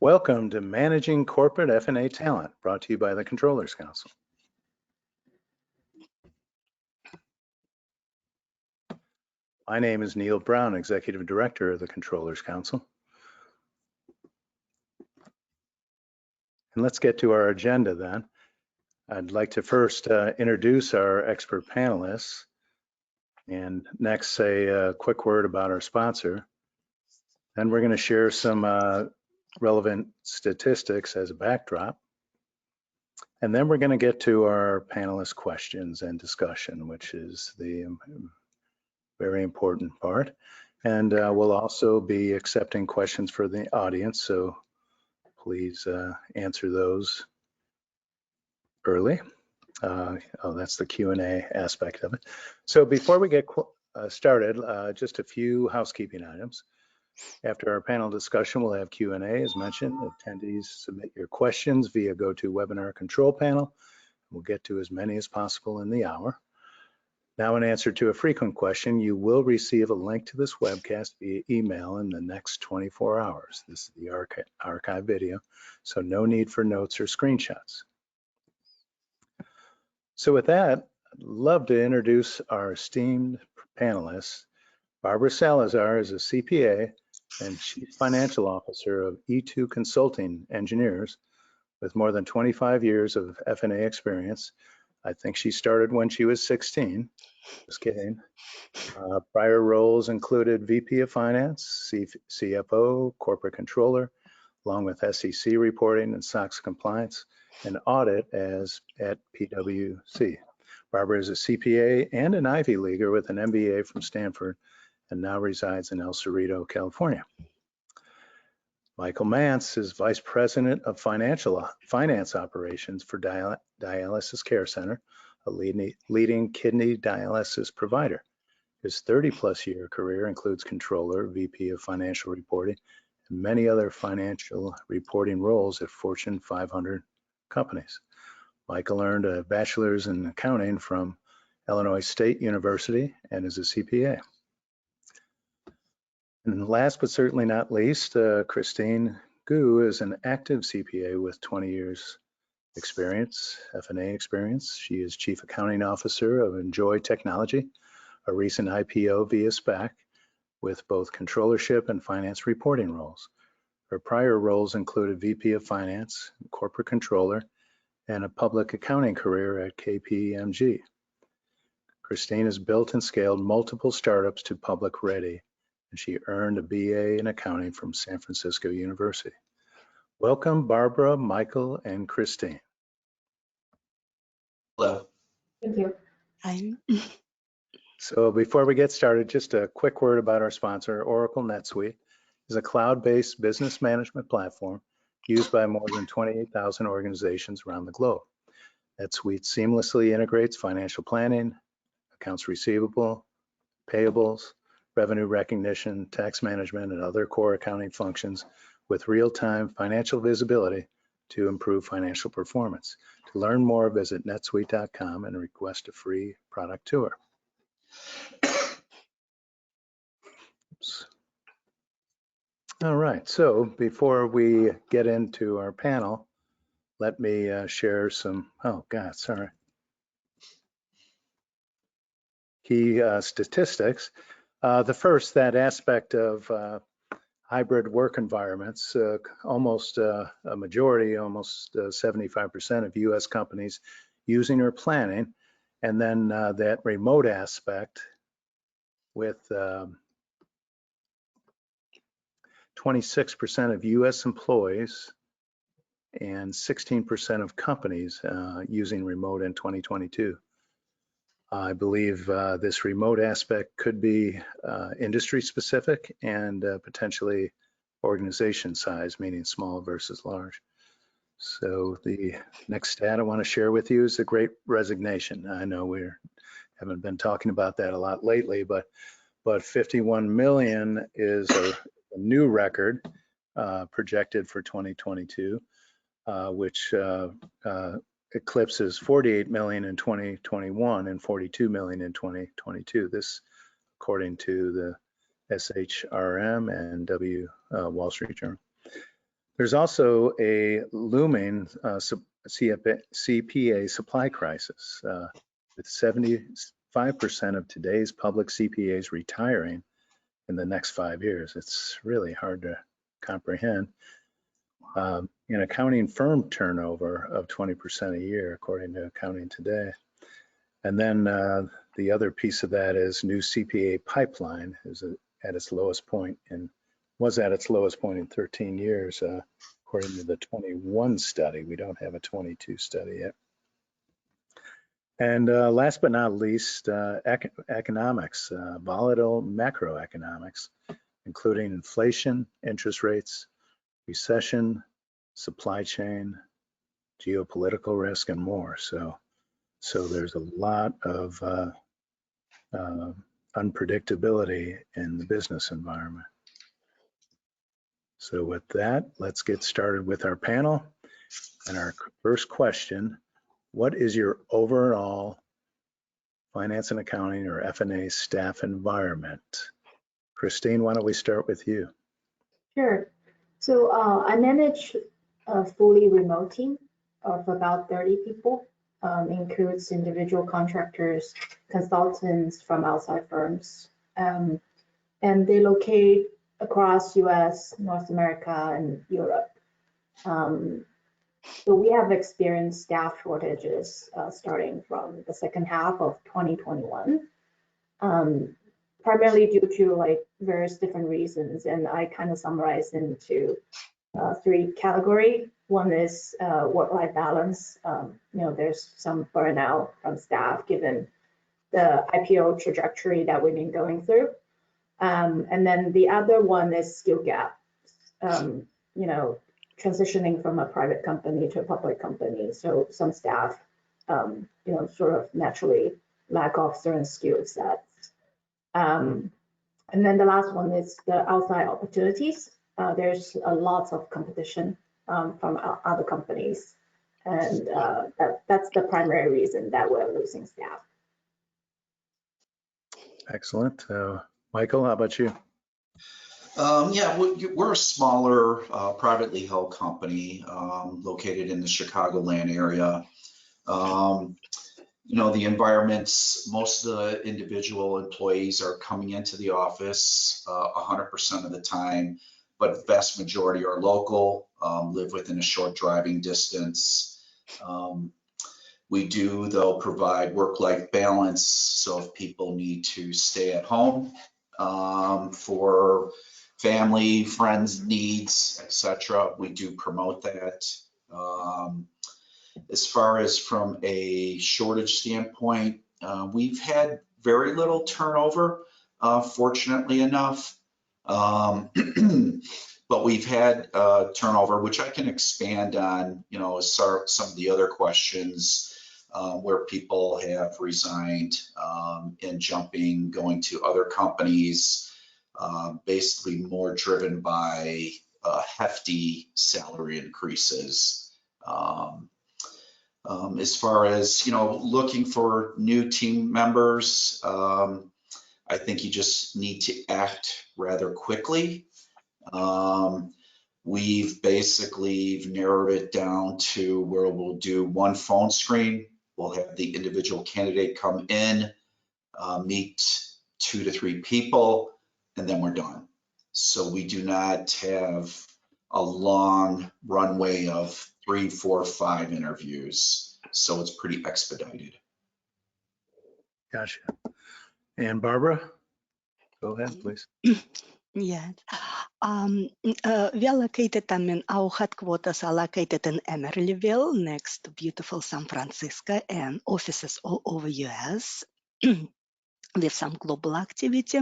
Welcome to Managing Corporate F&A Talent, brought to you by the Controllers Council. My name is Neil Brown, Executive Director of the Controllers Council. And let's get to our agenda then. I'd like to first introduce our expert panelists and next say a quick word about our sponsor. Then we're going to share some relevant statistics as a backdrop. And then we're going to get to our panelist questions and discussion, which is the very important part. And we'll also be accepting questions for the audience, so please answer those early. That's the Q&A aspect of it. So before we get started, just a few housekeeping items. After our panel discussion, we'll have Q&A. As mentioned, attendees submit your questions via GoToWebinar control panel. We'll get to as many as possible in the hour. Now, in answer to a frequent question, you will receive a link to this webcast via email in the next 24 hours. This is the archive video, so no need for notes or screenshots. So with that, I'd love to introduce our esteemed panelists. Barbara Salazar is a CPA and Chief Financial Officer of E2 Consulting Engineers with more than 25 years of F&A experience. I think she started when she was 16. Just kidding. Prior roles included VP of Finance, CFO, Corporate Controller, along with SEC reporting and SOX compliance, and audit at PwC. Barbara is a CPA and an Ivy Leaguer with an MBA from Stanford and now resides in El Cerrito, California. Michael Mance is Vice President of Finance Operations for Dialysis Care Center, a leading kidney dialysis provider. His 30-plus year career includes Controller, VP of Financial Reporting, and many other financial reporting roles at Fortune 500 companies. Michael earned a bachelor's in accounting from Illinois State University and is a CPA. And last but certainly not least, Christine Gu is an active CPA with 20 years experience, F&A experience. She is Chief Accounting Officer of Enjoy Technology, a recent IPO via SPAC with both controllership and finance reporting roles. Her prior roles included VP of Finance, Corporate Controller, and a public accounting career at KPMG. Christine has built and scaled multiple startups to public ready, and she earned a BA in accounting from San Francisco University. Welcome, Barbara, Michael, and Christine. Hello. Thank you. Hi. So before we get started, just a quick word about our sponsor. Oracle NetSuite is a cloud-based business management platform used by more than 28,000 organizations around the globe. NetSuite seamlessly integrates financial planning, accounts receivable, payables, revenue recognition, tax management, and other core accounting functions with real-time financial visibility to improve financial performance. To learn more, visit netsuite.com and request a free product tour. Oops. All right, so before we get into our panel, let me share some, key statistics. The first, that aspect of hybrid work environments, almost a majority, almost 75% of US companies using or planning, and then that remote aspect with 26% of US employees and 16% of companies using remote in 2022. I believe this remote aspect could be industry specific and potentially organization size, meaning small versus large. So the next stat I want to share with you is the Great Resignation. I know we haven't been talking about that a lot lately, but 51 million is a new record projected for 2022, which eclipses 48 million in 2021 and 42 million in 2022. This, according to the SHRM and Wall Street Journal. There's also a looming CPA supply crisis, with 75% of today's public CPAs retiring in the next 5 years. It's really hard to comprehend. In accounting firm turnover of 20% a year, according to Accounting Today. And then the other piece of that is new CPA pipeline is at its lowest point and was at its lowest point in 13 years, according to the 21 study. We don't have a 22 study yet. And last but not least, economics, volatile macroeconomics, including inflation, interest rates, recession, supply chain, geopolitical risk, and more. So there's a lot of unpredictability in the business environment. So with that, let's get started with our panel. And our first question, what is your overall finance and accounting or F&A staff environment? Christine, why don't we start with you? Sure. So I manage a fully remote team of about 30 people. Includes individual contractors, consultants from outside firms, and they locate across US, North America, and Europe. So we have experienced staff shortages starting from the second half of 2021, primarily due to like various different reasons, and I kind of summarize into 3 categories. One is work-life balance. There's some burnout from staff given the IPO trajectory that we've been going through. And then the other one is skill gap. Transitioning from a private company to a public company. So some staff, sort of naturally lack of certain skill sets. And then the last one is the outside opportunities. There's a lot of competition from other companies, and that's the primary reason that we're losing staff. Excellent. Michael, how about you? Yeah, we're a smaller privately held company located in the Chicagoland area. The environments, most of the individual employees are coming into the office 100% of the time, but vast majority are local, live within a short driving distance. We do, though, provide work-life balance. So if people need to stay at home for family, friends, needs, etc., we do promote that. As far as from a shortage standpoint, we've had very little turnover, fortunately enough. But we've had turnover, which I can expand on, some of the other questions where people have resigned and going to other companies, basically more driven by hefty salary increases. As far as, looking for new team members, I think you just need to act rather quickly. We've basically narrowed it down to where we'll do one phone screen. We'll have the individual candidate come in, meet 2 to 3 people, and then we're done. So we do not have a long runway of 3, 4, 5 interviews. So it's pretty expedited. Gotcha. And Barbara, go ahead, please. Yes. We are located, our headquarters are located in Emeryville, next to beautiful San Francisco, and offices all over US with some global activity.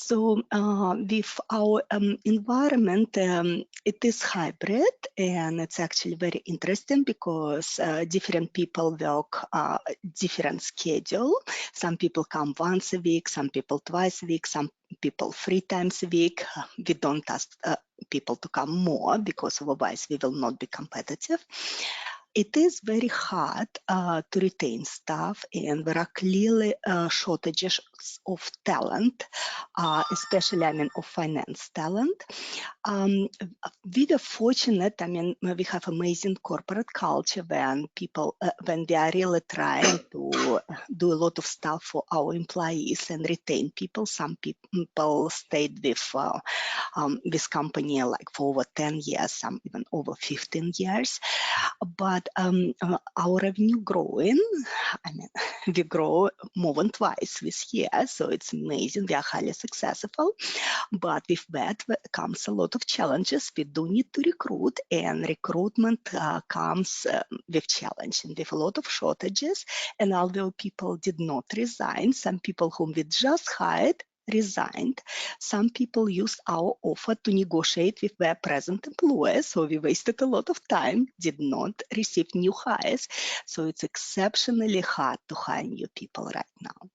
So with our environment, it is hybrid, and it's actually very interesting because different people work different schedule. Some people come once a week, some people twice a week, some people 3 times a week. We don't ask people to come more because otherwise we will not be competitive. It is very hard to retain staff, and there are clearly shortages of talent, especially, of finance talent. We were fortunate. We have amazing corporate culture when people, when they are really trying to do a lot of stuff for our employees and retain people. Some people stayed with this company like for over 10 years, some even over 15 years. But our revenue growing, we grow more than twice this year, so it's amazing. We are highly successful, but with that comes a lot of challenges. We do need to recruit, and recruitment comes with challenge and with a lot of shortages. And although people did not resign, some people whom we just hired resigned. Some people used our offer to negotiate with their present employers, so we wasted a lot of time, did not receive new hires. So it's exceptionally hard to hire new people right now.